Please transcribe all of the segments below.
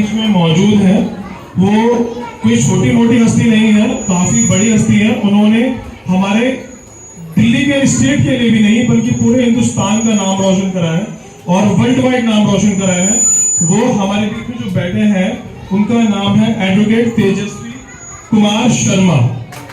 बीच में मौजूद है वो कोई छोटी मोटी हस्ती नहीं है, काफी बड़ी हस्ती है। उन्होंने हमारे दिल्ली के स्टेट के लिए भी नहीं बल्कि पूरे हिंदुस्तान का नाम रोशन करा है और वर्ल्ड वाइड नाम रोशन करा है। वो हमारे बीच में जो बैठे हैं उनका नाम है एडवोकेट तेजस्वी कुमार शर्मा।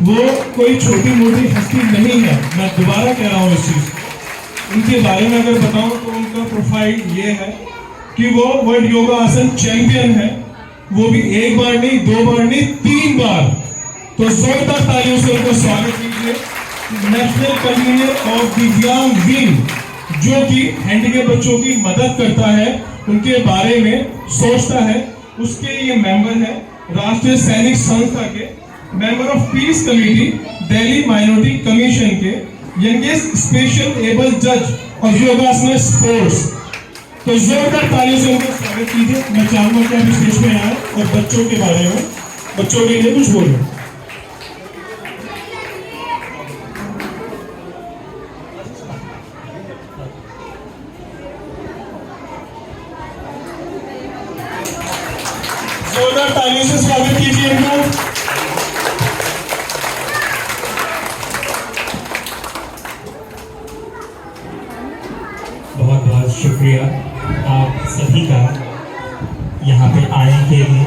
वो कोई छोटी मोटी हस्ती नहीं है, मैं दोबारा कह रहा हूँ इस चीज। उनके बारे में अगर बताऊं तो उनका प्रोफाइल ये है कि वो वर्ल्ड योगा आसन चैंपियन है, वो भी एक बार नहीं, दो बार नहीं, 3 बार। तो जोरदार तालियों से उनका स्वागत कीजिए। नेशनल कन्वीनर ऑफ दिव्यांग विंग, जो कि हैंडीकैप बच्चों की मदद करता है, उनके बारे में सोचता है, उसके ये मेंबर है राष्ट्रीय सैनिक संस्था के, member of peace committee, Delhi minority commission के, यंगेस्ट स्पेशल एबल जज और योगासन स्पोर्ट्स। तो जोरदार तालियों से उनका स्वागत कीजिए। मैं चाहूंगा कि आप स्टेज पे आए और बच्चों के बारे में, बच्चों के लिए कुछ बोलें। जोरदार तालियों से स्वागत कीजिए इनको। बहुत बहुत शुक्रिया आप सभी का यहाँ पे आने के लिए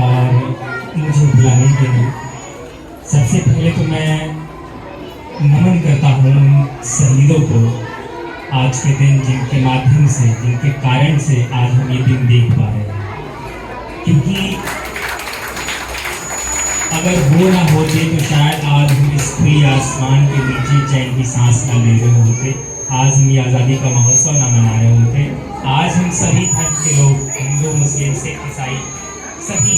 और मुझे बुलाने के लिए। सबसे पहले तो मैं नमन करता हूँ उन शहीदों को आज के दिन, जिनके माध्यम से, जिनके कारण से आज हम ये दिन देख पा रहे हैं। क्योंकि अगर वो ना होते तो शायद आज हम इस खुली आसमान के नीचे चैन की सांस ना ले रहे होते, आज हम ये आज़ादी का महोत्सव ना मना रहे होते, आज हम सभी धर्म के लोग, हिंदू, मुस्लिम, सिख, ईसाई, सभी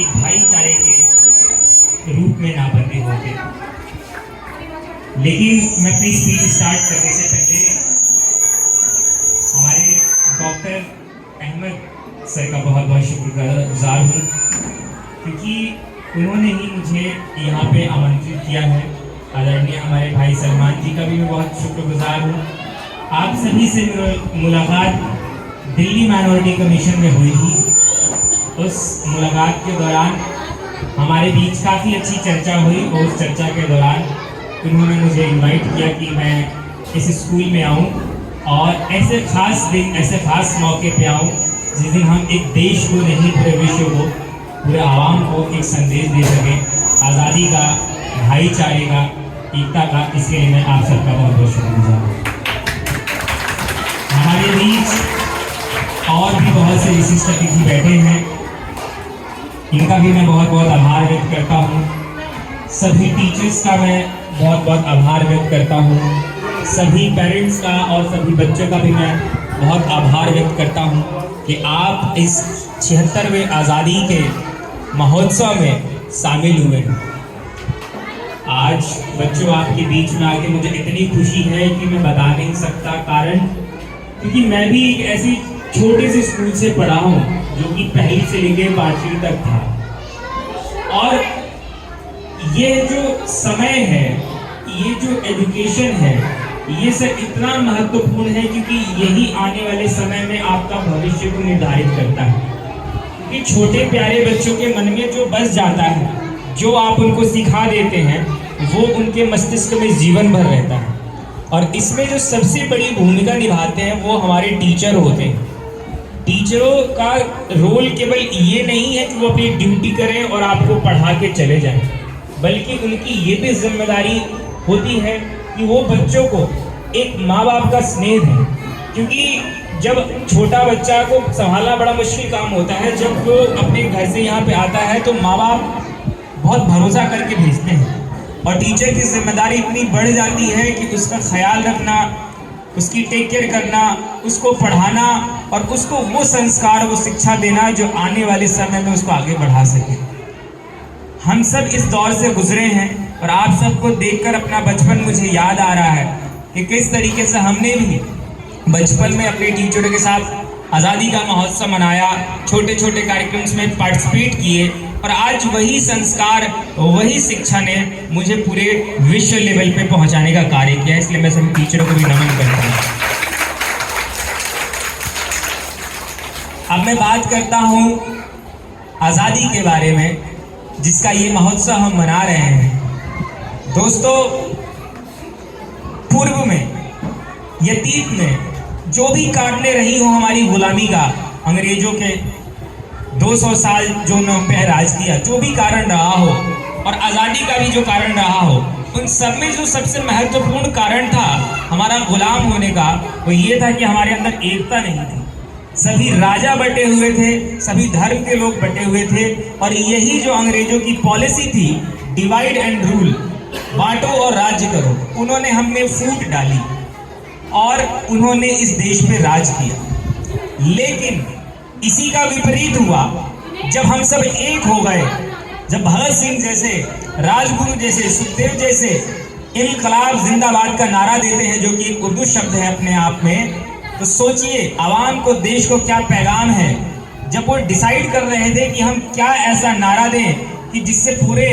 एक भाईचारे के रूप में ना बंधे होते। लेकिन मैं अपनी स्पीच स्टार्ट करने से पहले हमारे डॉक्टर अहमद सर का बहुत बहुत शुक्रगुजार हूँ, क्योंकि उन्होंने ही मुझे यहाँ पे आमंत्रित किया है। आदरणीय हमारे भाई सलमान जी का भी मैं बहुत शुक्रगुजार हूँ। आप सभी से मुलाकात दिल्ली माइनॉरिटी कमीशन में हुई थी। उस मुलाकात के दौरान हमारे बीच काफ़ी अच्छी चर्चा हुई और उस चर्चा के दौरान उन्होंने मुझे इनवाइट किया कि मैं इस स्कूल में आऊँ और ऐसे खास दिन, ऐसे खास मौके पे आऊँ जिस दिन हम एक देश को नहीं, पूरे विश्व को, पूरे आवाम को एक संदेश दे सकें आज़ादी का, भाईचारे का, एकता का। इसके लिए मैं आप सबका बहुत बहुत शुक्रगुजार हूँ। हमारे बीच और भी बहुत से विशिष्ट अतिथि बैठे हैं, इनका भी मैं बहुत बहुत आभार व्यक्त करता हूँ। सभी टीचर्स का मैं बहुत बहुत आभार व्यक्त करता हूँ। सभी पेरेंट्स का और सभी बच्चों का भी मैं बहुत आभार व्यक्त करता हूँ कि आप इस 76वें आज़ादी के महोत्सव में शामिल हुए हैं। आज बच्चों आपके बीच में आके मुझे इतनी खुशी है कि मैं बता नहीं सकता कारण, क्योंकि मैं भी एक ऐसी छोटे से स्कूल से पढ़ा हूँ जो कि पहली से लेकर 5वीं तक था। और ये जो समय है, ये जो एजुकेशन है, ये सब इतना महत्वपूर्ण है क्योंकि यही आने वाले समय में आपका भविष्य को निर्धारित करता है। क्योंकि छोटे प्यारे बच्चों के मन में जो बस जाता है, जो आप उनको सिखा देते हैं, वो उनके मस्तिष्क में जीवन भर रहता है। और इसमें जो सबसे बड़ी भूमिका निभाते हैं वो हमारे टीचर होते हैं। टीचरों का रोल केवल ये नहीं है कि वो अपनी ड्यूटी करें और आपको पढ़ा के चले जाएं, बल्कि उनकी ये भी जिम्मेदारी होती है कि वो बच्चों को एक माँ बाप का स्नेह दें। क्योंकि जब छोटा बच्चा को संभालना बड़ा मुश्किल काम होता है, जब वो अपने घर से यहाँ पे आता है तो माँ बाप बहुत भरोसा करके भेजते हैं और टीचर की जिम्मेदारी इतनी बढ़ जाती है कि उसका ख्याल रखना, उसकी टेक केयर करना, उसको पढ़ाना और उसको वो संस्कार, वो शिक्षा देना जो आने वाले समय में उसको आगे बढ़ा सके। हम सब इस दौर से गुजरे हैं और आप सबको देखकर अपना बचपन मुझे याद आ रहा है कि किस तरीके से हमने भी बचपन में अपने टीचरों के साथ आज़ादी का महोत्सव मनाया, छोटे छोटे कार्यक्रम में पार्टिसिपेट किए और आज वही संस्कार, वही शिक्षा ने मुझे पूरे विश्व लेवल पे पहुंचाने का कार्य किया। इसलिए मैं सभी टीचरों को भी नमन करता हूँ। अब मैं बात करता हूं आज़ादी के बारे में, जिसका ये महोत्सव हम मना रहे हैं। दोस्तों, पूर्व में, अतीत में जो भी कारणें रही हो हमारी गुलामी का, अंग्रेजों के 200 साल जो उन्होंने हम पे राज किया, जो भी कारण रहा हो, और आज़ादी का भी जो कारण रहा हो, उन सब में जो सबसे महत्वपूर्ण कारण था हमारा गुलाम होने का, वो ये था कि हमारे अंदर एकता नहीं थी। सभी राजा बटे हुए थे, सभी धर्म के लोग बटे हुए थे, और यही जो अंग्रेजों की पॉलिसी थी, डिवाइड एंड रूल, बांटो और राज्य करो, उन्होंने हम में फूट डाली और उन्होंने इस देश पे राज किया। लेकिन इसी का विपरीत हुआ जब हम सब एक हो गए, जब भगत सिंह जैसे, राजगुरु जैसे, सुखदेव जैसे इनकलाब जिंदाबाद का नारा देते हैं, जो कि एक उर्दू शब्द है अपने आप में, तो सोचिए आवाम को, देश को क्या पैगाम है। जब वो डिसाइड कर रहे थे कि हम क्या ऐसा नारा दें कि जिससे पूरे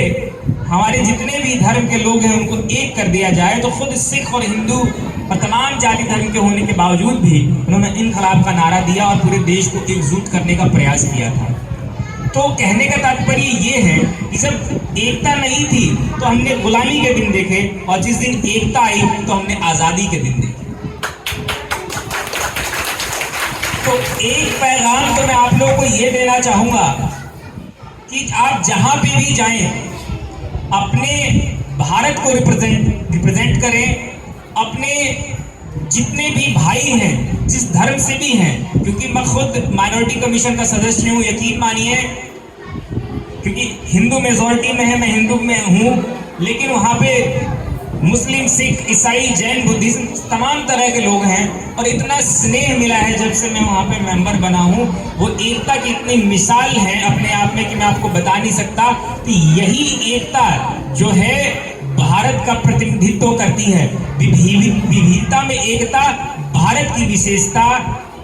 हमारे जितने भी धर्म के लोग हैं उनको एक कर दिया जाए, तो खुद सिख और हिंदू और तमाम जाति धर्म के होने के बावजूद भी उन्होंने इनकलाब का नारा दिया और पूरे देश को एकजुट करने का प्रयास किया था। तो कहने का तात्पर्य ये है कि जब एकता नहीं थी तो हमने गुलामी के दिन देखे, और जिस दिन एकता आई तो हमने आज़ादी के दिन देखे। तो एक पैगाम तो मैं आप लोगों को ये देना चाहूंगा कि आप जहां पे भी जाएं, अपने भारत को रिप्रेजेंट करें, अपने जितने भी भाई हैं, जिस धर्म से भी हैं, क्योंकि मैं खुद माइनॉरिटी कमीशन का सदस्य हूँ, यकीन मानिए, क्योंकि हिंदू मेजॉरिटी में है, मैं हिंदू में हूँ, लेकिन वहाँ पे मुस्लिम, सिख, ईसाई, जैन, बुद्धिज्म तमाम तरह के लोग हैं, और इतना स्नेह मिला है जब से मैं वहाँ पे मेंबर बना हूँ। वो एकता की इतनी मिसाल है अपने आप में कि मैं आपको बता नहीं सकता कि यही एकता जो है भारत का प्रतिनिधित्व करती है। विविधता में एकता, भारत की विशेषता,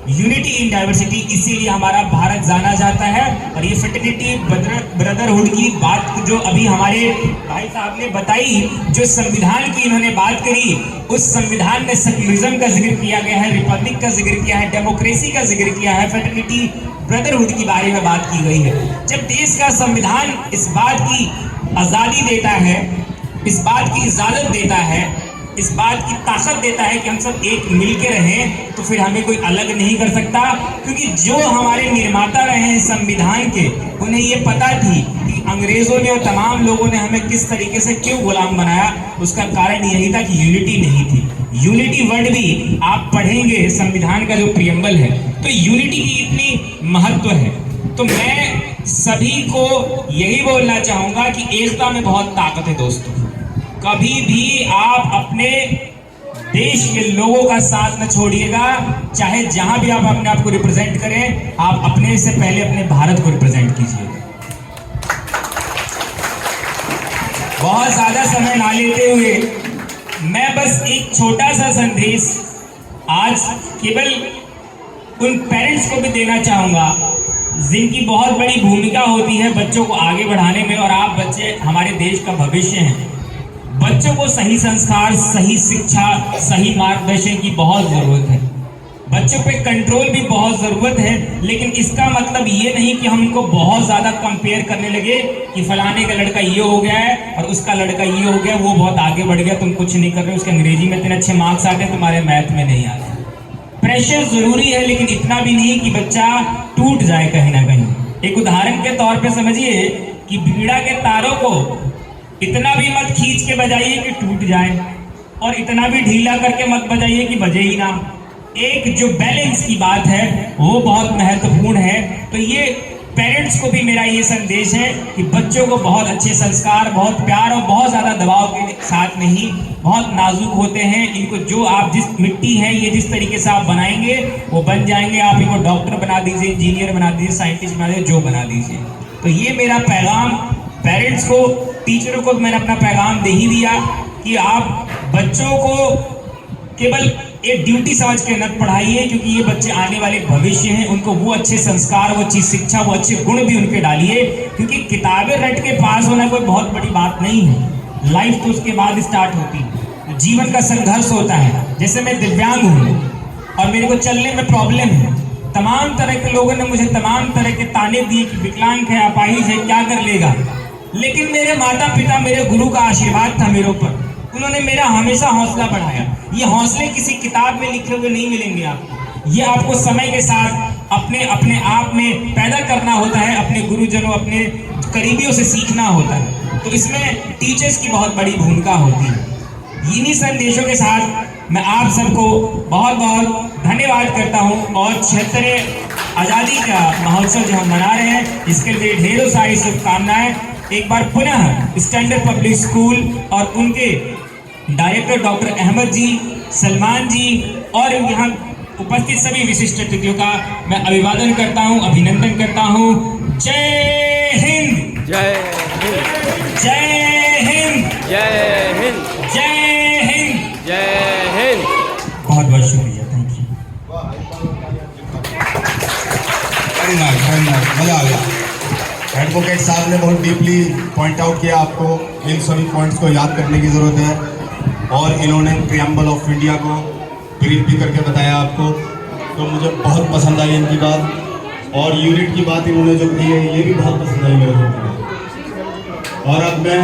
यूनिटी इन डाइवर्सिटी, इसीलिए हमारा भारत जाना जाता है। और ये फ्रेटर्निटी, ब्रदरहुड की बात जो अभी हमारे भाई साहब ने बताई, जो संविधान की इन्होंने बात करी, उस संविधान में सेक्युलरिज्म का जिक्र किया गया है, रिपब्लिक का जिक्र किया है, डेमोक्रेसी का जिक्र किया है, फ्रेटर्निटी, ब्रदरहुड की बारे में बात की गई है। जब देश का संविधान इस बात की आज़ादी देता है, इस बात की इजाज़त देता है, इस बात की ताकत देता है कि हम सब एक मिलके रहें, तो फिर हमें कोई अलग नहीं कर सकता। क्योंकि जो हमारे निर्माता रहे हैं संविधान के, उन्हें ये पता थी कि अंग्रेजों ने और तमाम लोगों ने हमें किस तरीके से क्यों गुलाम बनाया। उसका कारण यही था कि यूनिटी नहीं थी। यूनिटी वर्ड भी आप पढ़ेंगे संविधान का जो प्रियम्बल है, तो यूनिटी की इतनी महत्व है। तो मैं सभी को यही बोलना चाहूंगा कि एकता में बहुत ताकत है दोस्तों। कभी भी आप अपने देश के लोगों का साथ न छोड़िएगा, चाहे जहां भी आप अपने आप को रिप्रेजेंट करें, आप अपने से पहले अपने भारत को रिप्रेजेंट कीजिएगा। बहुत ज्यादा समय ना लेते हुए मैं बस एक छोटा सा संदेश आज केवल उन पेरेंट्स को भी देना चाहूंगा जिनकी बहुत बड़ी भूमिका होती है बच्चों को आगे बढ़ाने में। और आप बच्चे हमारे देश का भविष्य हैं। बच्चों को सही संस्कार, सही शिक्षा, सही मार्गदर्शन की बहुत जरूरत है। बच्चों पे कंट्रोल भी बहुत जरूरत है, लेकिन इसका मतलब ये नहीं कि हम उनको बहुत ज्यादा कंपेयर करने लगे कि फलाने का लड़का ये हो गया है और उसका लड़का ये हो गया, वो बहुत आगे बढ़ गया, तुम कुछ नहीं कर रहे, उसके अंग्रेजी में इतने अच्छे मार्क्स आते हैं, तुम्हारे मैथ में नहीं आते। प्रेशर जरूरी है, लेकिन इतना भी नहीं कि बच्चा टूट जाए कहीं ना कहीं। एक उदाहरण के तौर पे समझिए कि बीड़ा के तारों को इतना भी मत खींच के बजाइए कि टूट जाए, और इतना भी ढीला करके मत बजाइए कि बजे ही ना। एक जो बैलेंस की बात है वो बहुत महत्वपूर्ण है। तो ये पेरेंट्स को भी मेरा ये संदेश है कि बच्चों को बहुत अच्छे संस्कार, बहुत प्यार और बहुत ज़्यादा दबाव के साथ नहीं, बहुत नाजुक होते हैं, इनको जो आप जिस मिट्टी है, ये जिस तरीके से आप बनाएंगे वो बन जाएंगे। आप इनको डॉक्टर बना दीजिए, इंजीनियर बना दीजिए, साइंटिस्ट बना दीजिए, जो बना दीजिए। तो ये मेरा पैगाम पेरेंट्स को, टीचरों को मैंने अपना पैगाम दे ही दिया कि आप बच्चों को केवल एक ड्यूटी समझ के न पढ़ाइए, क्योंकि ये बच्चे आने वाले भविष्य हैं। उनको वो अच्छे संस्कार, वो अच्छी शिक्षा, वो अच्छे गुण भी उनके डालिए, क्योंकि किताबें रट के पास होना कोई बहुत बड़ी बात नहीं है। लाइफ तो उसके बाद स्टार्ट होती है, जीवन का संघर्ष होता है। जैसे मैं दिव्यांग हूँ और मेरे को चलने में प्रॉब्लम है, तमाम तरह के लोगों ने मुझे तमाम तरह के ताने दिए कि विकलांग है, अपाहिज है, क्या कर लेगा। लेकिन मेरे माता पिता, मेरे गुरु का आशीर्वाद था मेरे ऊपर, उन्होंने मेरा हमेशा हौसला बढ़ाया। ये हौसले किसी किताब में लिखे हुए नहीं मिलेंगे आपको, ये आपको समय के साथ अपने अपने आप में पैदा करना होता है, अपने गुरुजनों, अपने करीबियों से सीखना होता है। तो इसमें टीचर्स की बहुत बड़ी भूमिका होती है। इन्हीं संदेशों के साथ मैं आप सबको बहुत बहुत धन्यवाद करता हूं और 76वें आज़ादी का महोत्सव जो हम मना रहे हैं, इसके लिए ढेरों सारी शुभकामनाएं। एक बार पुनः स्टैंडर्ड पब्लिक स्कूल और उनके डायरेक्टर डॉक्टर अहमद जी, सलमान जी और यहाँ उपस्थित सभी विशिष्ट अतिथियों का मैं अभिवादन करता हूँ, अभिनंदन करता हूँ। जय हिंद, जय हिंद, जय हिंद, जय हिंद, जय हिंद, जय हिंद। बहुत बहुत शुक्रिया, थैंक यू। वेरी नाइस, मजा आ गया। एडवोकेट साहब ने बहुत डीपली पॉइंट आउट किया, आपको इन सभी पॉइंट्स को याद करने की ज़रूरत है और इन्होंने प्रियम्बल ऑफ इंडिया को ब्रीफ भी करके बताया आपको। तो मुझे बहुत पसंद आई इनकी बात और यूनिट की बात इन्होंने जो की है ये भी बहुत पसंद आई मेरे को। और अब मैं